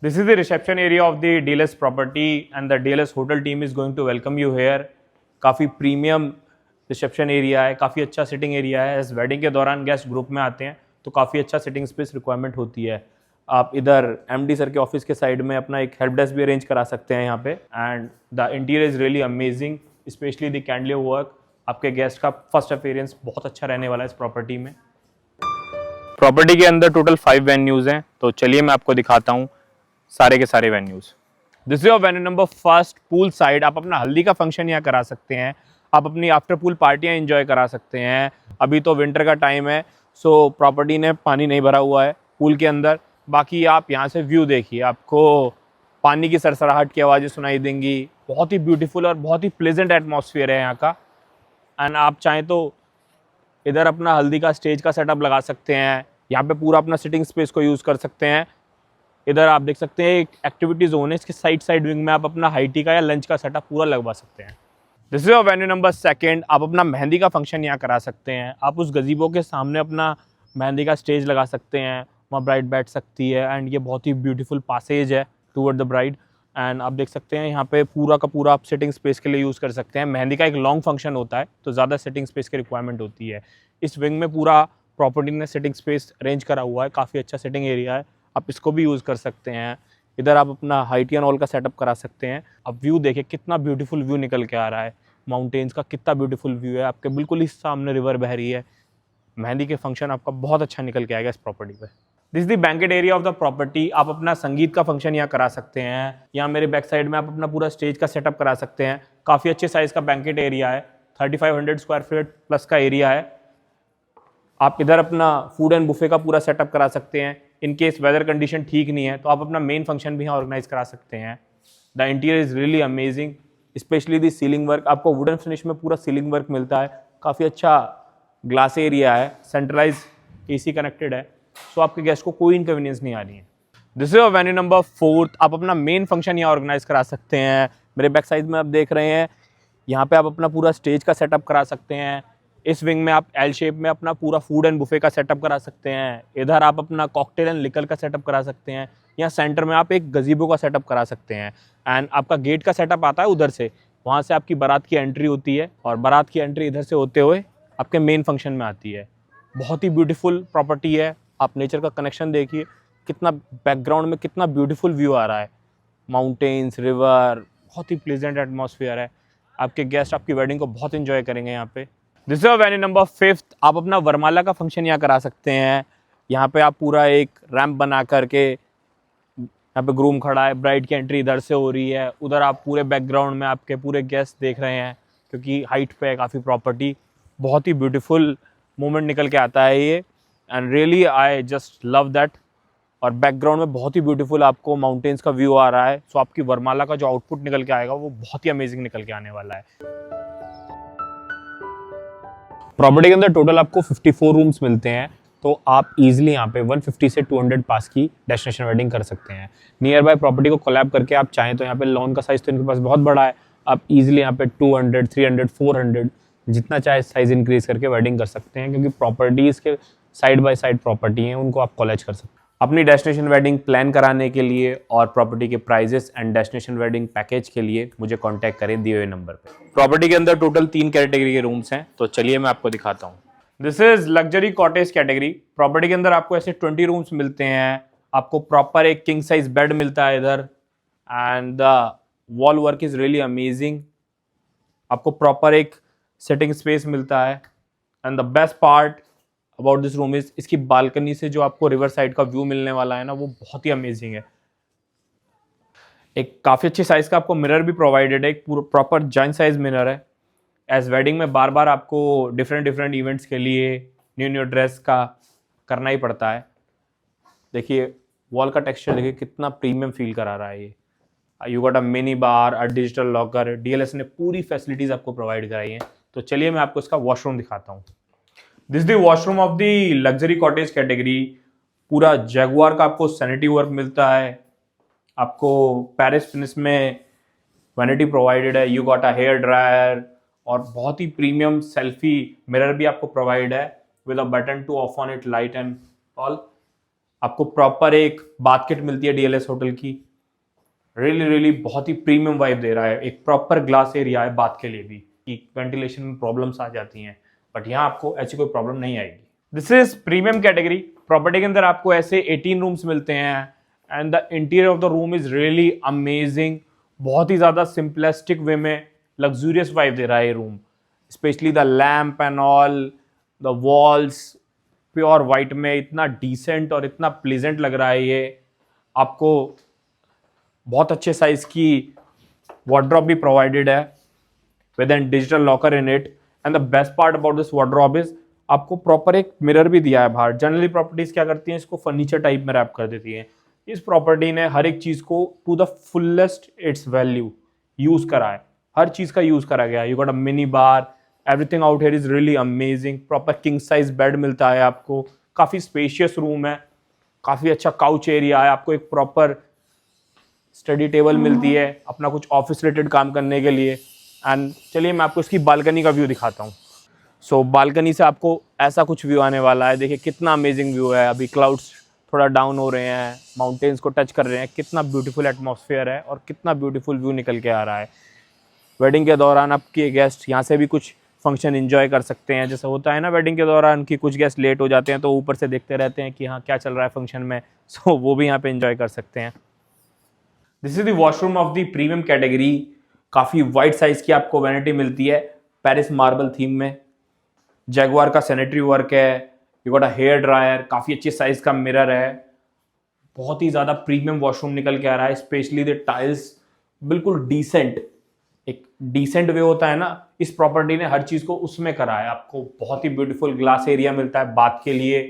This is the reception area of the DLS property and the DLS hotel team is going to welcome you here. काफ़ी premium reception area है, काफ़ी अच्छा sitting area है. इस wedding के दौरान guest group में आते हैं तो काफ़ी अच्छा सिटिंग स्पेस रिक्वायरमेंट होती है. आप इधर एमडी सर के ऑफिस के साइड में अपना एक हेल्प डेस्क भी अरेंज करा सकते हैं यहाँ पे. And the interior is really amazing, specially the chandelier work. आपके गेस्ट का फर्स्ट अपीयरेंस बहुत अच्छा रहने वाला है इस प्रॉपर्टी में. प्रॉपर्टी के अंदर टोटल 5 वेन्यूज़ हैं, तो चलिए मैं आपको दिखाता हूँ सारे के सारे venues. This is your venue number first, pool side. आप अपना हल्दी का फंक्शन यहाँ करा सकते हैं, आप अपनी आफ्टर पूल पार्टियाँ एंजॉय करा सकते हैं. अभी तो विंटर का टाइम है, सो प्रॉपर्टी ने पानी नहीं भरा हुआ है पूल के अंदर. बाकी आप यहाँ से व्यू देखिए, आपको पानी की सरसराहट की आवाज़ें सुनाई देंगी. बहुत ही ब्यूटीफुल और बहुत ही प्लेजेंट एटमॉस्फेयर है यहाँ का. एंड आप चाहें तो इधर अपना हल्दी का स्टेज का सेटअप लगा सकते हैं. यहाँ पे पूरा अपना सिटिंग स्पेस को यूज़ कर सकते हैं. इधर आप देख सकते हैं एक एक्टिविटी जोन है, इसके साइड विंग में आप अपना हाई टी का या लंच का सेटअप पूरा लगवा सकते हैं. This is your venue number second. आप अपना मेहंदी का फंक्शन यहाँ करा सकते हैं. आप उस गजीबो के सामने अपना मेहंदी का स्टेज लगा सकते हैं, वहाँ ब्राइड बैठ सकती है. एंड ये बहुत ही ब्यूटीफुल पासेज है टूवर्ड द ब्राइड. एंड आप देख सकते हैं यहाँ पे पूरा का पूरा आप सिटिंग स्पेस के लिए यूज़ कर सकते हैं. मेहंदी का एक लॉन्ग फंक्शन होता है तो ज़्यादा सिटिंग स्पेस की रिक्वायरमेंट होती है. इस विंग में पूरा प्रॉपर्टी ने सिटिंग स्पेस अरेंज करा हुआ है, काफ़ी अच्छा सिटिंग एरिया है. आप इसको भी यूज़ कर सकते हैं. इधर आप अपना हाइटी एंड ऑल का सेटअप करा सकते हैं. अब व्यू देखिए, कितना ब्यूटीफुल व्यू निकल के आ रहा है. माउंटेन्स का कितना ब्यूटीफुल व्यू है. आपके बिल्कुल ही सामने रिवर बह रही है. मेहंदी के फंक्शन आपका बहुत अच्छा निकल के आएगा इस प्रॉपर्टी पे. This is the banquet area of the property. आप अपना संगीत का फंक्शन यहाँ करा सकते हैं. यहाँ मेरे बैक साइड में आप अपना पूरा स्टेज का सेटअप करा सकते हैं. काफ़ी अच्छे साइज़ का बैंकेट एरिया है, 3500 स्क्वायर फीट प्लस का एरिया है. आप इधर अपना फूड एंड बुफे का पूरा सेटअप करा सकते हैं. इन केस वेदर कंडीशन ठीक नहीं है तो आप अपना मेन फंक्शन भी यहाँ ऑर्गेनाइज करा सकते हैं. The interior is really amazing, specially the ceiling work. आपको वुडन फिनिश में पूरा सीलिंग वर्क मिलता है. काफ़ी अच्छा ग्लास एरिया है, सेंट्रलाइज AC कनेक्टेड है, सो आपके गेस्ट को कोई इनकन्वीनियंस नहीं आ रही है. This is venue number 4. आप अपना मेन फंक्शन यहाँ ऑर्गेनाइज करा सकते हैं. मेरे बैक साइड में आप देख रहे हैं, यहाँ पे आप अपना पूरा स्टेज का सेटअप करा सकते हैं. इस विंग में आप L शेप में अपना पूरा फूड एंड बुफे का सेटअप करा सकते हैं. इधर आप अपना कॉकटेल एंड लिकर का सेटअप करा सकते हैं. यहाँ सेंटर में आप एक गजीबो का सेटअप करा सकते हैं. एंड आपका गेट का सेटअप आता है उधर से, वहाँ से आपकी बारात की एंट्री होती है और बारात की एंट्री इधर से होते हुए आपके मेन फंक्शन में आती है. बहुत ही ब्यूटीफुल प्रॉपर्टी है. आप नेचर का कनेक्शन देखिए, कितना बैकग्राउंड में कितना ब्यूटीफुल व्यू आ रहा है. माउंटेन्स, रिवर, बहुत ही प्लेजेंट एटमॉस्फेयर है. आपके गेस्ट आपकी वेडिंग को बहुत इंजॉय करेंगे यहाँ पे. This is venue number 5. आप अपना वरमाला का फंक्शन यहाँ करा सकते हैं. यहाँ पे आप पूरा एक रैंप बना करके, यहाँ पे ग्रूम खड़ा है, ब्राइड की एंट्री इधर से हो रही है. उधर आप पूरे बैकग्राउंड में आपके पूरे गेस्ट देख रहे हैं, क्योंकि हाइट पे है काफ़ी प्रॉपर्टी. बहुत ही ब्यूटीफुल मोमेंट निकल के आता है ये. And really I just love that. और बैकग्राउंड में बहुत ही ब्यूटीफुल आपको माउंटेन्स का व्यू आ रहा है. सो आपकी वरमाला का जो आउटपुट निकल के आएगा वो बहुत ही अमेजिंग निकल के आने वाला है. प्रॉपर्टी के अंदर टोटल आपको 54 रूम्स मिलते हैं, तो आप इजीली यहाँ पे 150 से 200 पास की डेस्टिनेशन वेडिंग कर सकते हैं. नियर बाय प्रॉपर्टी को कोलैब करके आप चाहें तो यहाँ पे लॉन का साइज़ तो इनके पास बहुत बड़ा है, आप इजीली यहाँ पे 200, 300, 400 जितना चाहे साइज़ इंक्रीज करके वेडिंग कर सकते हैं, क्योंकि प्रॉपर्टीज़ के साइड बाय साइड प्रॉपर्टी हैं, उनको आप कॉलेज कर सकते हैं. अपनी डेस्टिनेशन वेडिंग प्लान कराने के लिए और प्रॉपर्टी के prices and destination wedding package के लिए मुझे कांटेक्ट करें दिए हुए नंबर पे. प्रॉपर्टी के अंदर टोटल 3 कैटेगरी के रूम्स हैं, तो चलिए मैं आपको दिखाता हूँ. This is luxury cottage category. Property के अंदर आपको ऐसे 20 रूम्स मिलते हैं. आपको प्रॉपर एक किंग साइज बेड मिलता है इधर. And the wall work is really amazing. आपको प्रॉपर एक सिटिंग स्पेस मिलता है. And the best part about this room is, इसकी बालकनी से जो आपको रिवर साइड का व्यू मिलने वाला है ना, वो बहुत ही अमेजिंग है. एक काफ़ी अच्छी साइज़ का आपको मिरर भी प्रोवाइडेड है, एक पूरा प्रॉपर जॉइंट साइज मिरर है. एज वेडिंग में बार बार आपको डिफरेंट इवेंट्स के लिए न्यू ड्रेस का करना ही पड़ता है. देखिए वॉल का टेक्सचर देखिए, कितना प्रीमियम फील करा रहा है ये. You got a mini bar, a digital locker. DLS ने पूरी फैसिलिटीज़ आपको प्रोवाइड कराई हैं. तो चलिए मैं आपको इसका वॉशरूम दिखाता हूँ. This the washroom of the luxury cottage category. पूरा जैगुआर का आपको सैनिटरी वर्क मिलता है. आपको पैरिस फिनिश में वैनिटी प्रोवाइडेड है. You got a hair dryer और बहुत ही प्रीमियम सेल्फी मिरर भी आपको प्रोवाइड है with a button two of on it light and all. आपको प्रॉपर एक बाथ किट मिलती है डीएलएस होटल की। रियली बहुत ही प्रीमियम वाइब दे रहा है। एक प्रॉपर ग्लास एरिया है बाथ के लिए भी, कि वेंटिलेशन में प्रॉब्लम्स आ जाती हैं, बट यहाँ आपको ऐसी कोई प्रॉब्लम नहीं आएगी। This is premium category. Property के अंदर आपको ऐसे 18 रूम्स मिलते हैं and the interior of the room is really amazing. बहुत ही ज़्यादा सिंपलिस्टिक वे में लग्जूरियस वाइब दे रहा है ये room, specially the lamp and all, the walls pure white में इतना डिसेंट और इतना प्लीजेंट लग रहा है ये। आपको बहुत अच्छे साइज की वार्डरोब भी प्रोवाइडेड है with an digital locker in it. And the best part about this wardrobe is आपको प्रॉपर एक मिरर भी दिया है बाहर। जनरली प्रॉपर्टीज क्या करती हैं, इसको फर्नीचर टाइप में रैप कर देती हैं। इस प्रॉपर्टी ने हर एक चीज को to the fullest its value use करा है, हर चीज का यूज करा गया है। You got a mini bar, everything out here is really amazing. Proper king size bed मिलता है आपको, काफी स्पेशियस रूम है, काफी अच्छा काउच एरिया है, आपको एक प्रॉपर स्टडी टेबल मिलती है अपना कुछ ऑफिस रिलेटेड काम करने के लिए। एंड चलिए मैं आपको इसकी बालकनी का व्यू दिखाता हूँ। सो बालकनी से आपको ऐसा कुछ व्यू आने वाला है। देखिए कितना अमेजिंग व्यू है। अभी क्लाउड्स थोड़ा डाउन हो रहे हैं, माउंटेन्स को टच कर रहे हैं, कितना ब्यूटीफुल एटमॉस्फेयर है और कितना ब्यूटीफुल व्यू निकल के आ रहा है। वेडिंग के दौरान आपके गेस्ट यहाँ से भी कुछ फंक्शन एंजॉय कर सकते हैं। जैसे होता है ना वेडिंग के दौरान कि कुछ गेस्ट लेट हो जाते हैं तो ऊपर से देखते रहते हैं कि हाँ क्या चल रहा है फंक्शन में, सो वो भी यहाँ पे एंजॉय कर सकते हैं। This is the washroom of the premium category. काफ़ी वाइड साइज की आपको वैनिटी मिलती है पेरिस मार्बल थीम में। जैगुआर का सैनिटरी वर्क है। You got a hair dryer, काफ़ी अच्छी साइज का मिरर है। बहुत ही ज़्यादा प्रीमियम वॉशरूम निकल के आ रहा है, स्पेशली द टाइल्स बिल्कुल डिसेंट, एक डिसेंट वे होता है ना, इस प्रॉपर्टी ने हर चीज़ को उसमें करा है। आपको बहुत ही ब्यूटीफुल ग्लास एरिया मिलता है बाथ के लिए,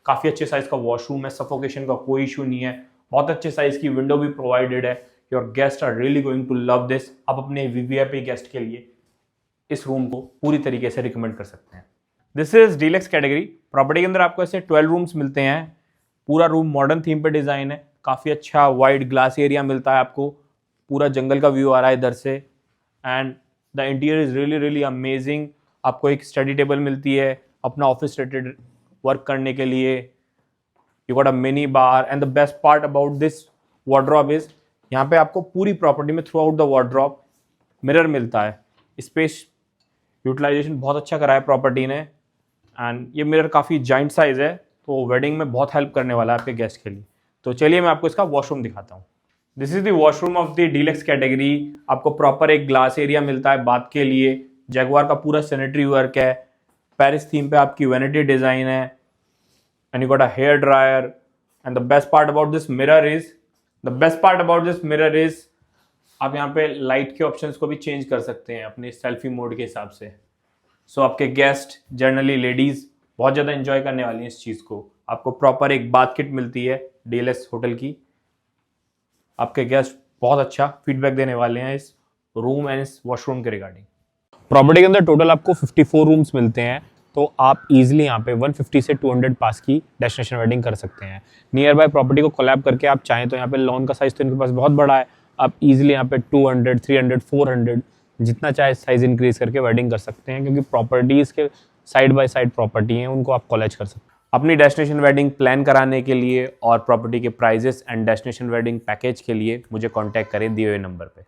काफ़ी अच्छे साइज का वॉशरूम है, सफोकेशन का कोई इशू नहीं है, बहुत अच्छे साइज की विंडो भी प्रोवाइडेड है। Your guest are really going to love this. आप अपने वीवीआईपी गेस्ट के लिए इस रूम को पूरी तरीके से रिकमेंड कर सकते हैं। This is deluxe category. Property के अंदर आपको ऐसे 12 रूम्स मिलते हैं। पूरा रूम मॉडर्न थीम पे डिज़ाइन है, काफ़ी अच्छा वाइड ग्लास एरिया मिलता है आपको, पूरा जंगल का व्यू आ रहा है इधर से। And the interior is really amazing. आपको एक स्टडी टेबल मिलती है अपना ऑफिस रिलेटेड वर्क करने के लिए। You got a mini bar and the best part about this wardrobe is यहाँ पे आपको पूरी प्रॉपर्टी में through out the wardrobe mirror मिलता है। स्पेस यूटिलाइजेशन बहुत अच्छा करा है प्रॉपर्टी ने। एंड ये मिरर काफ़ी जाइंट साइज है, तो वेडिंग में बहुत हेल्प करने वाला है आपके गेस्ट के लिए। तो चलिए मैं आपको इसका वॉशरूम दिखाता हूँ। This is the washroom of the deluxe category. आपको प्रॉपर एक ग्लास एरिया मिलता है बाथ के लिए। जैगुआर का पूरा सैनिटरी वर्क है, पेरिस थीम पे आपकी वैनिटी डिज़ाइन है। And you got a hair dryer. And the best part about this mirror is आप यहाँ पे लाइट के ऑप्शंस को भी चेंज कर सकते हैं अपने सेल्फी मोड के हिसाब से। सो आपके गेस्ट, जनरली लेडीज, बहुत ज़्यादा एंजॉय करने वाली हैं इस चीज़ को। आपको प्रॉपर एक बाथ किट मिलती है डीएलएस होटल की। आपके गेस्ट बहुत अच्छा फीडबैक देने वाले हैं इस रूम एंड इस वॉशरूम के रिगार्डिंग। प्रॉपर्टी के अंदर टोटल आपको 54 रूम्स मिलते हैं, तो आप इजीली यहाँ पे 150 से 200 पास की डेस्टिनेशन वेडिंग कर सकते हैं। नियर बाय प्रॉपर्टी को कोलैब करके आप चाहें तो यहाँ पे लॉन का साइज तो इनके पास बहुत बड़ा है, आप इजीली यहाँ पे 200, 300, 400 जितना चाहे साइज इंक्रीज करके वेडिंग कर सकते हैं, क्योंकि प्रॉपर्टीज़ के साइड बाय साइड प्रॉपर्टी हैं, उनको आप कॉलेज कर सकते हैं। अपनी डेस्टिनेशन वेडिंग प्लान कराने के लिए और प्रॉपर्टी के prices and destination wedding package के लिए मुझे कॉन्टैक्ट करें दिए हुए नंबर पे।